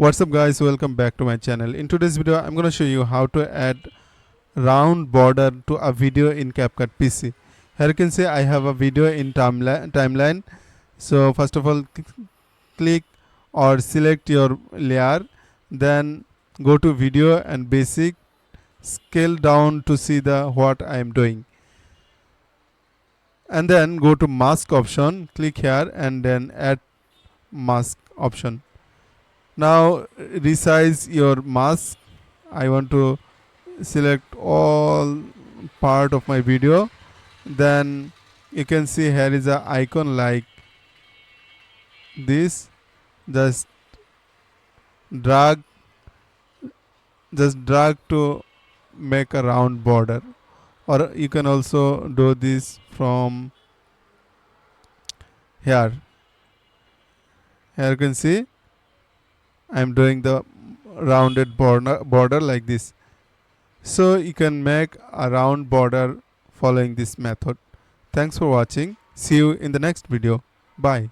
What's up guys, welcome back to my channel. In today's video I'm going to show you how to add round border to a video in CapCut PC. Here you can see I have a video in timeline. So first of all click or select your layer, then go to video and basic, scale down to see the what I am doing, and then go to mask option, click here and then add mask option. Now resize your mask. I want to select all part of my video. Then you can see here is a icon like this. Just drag to make a round border, or you can also do this from here. Here you can see I am doing the rounded border like this. So you can make a round border following this method. Thanks for watching. See you in the next video. Bye.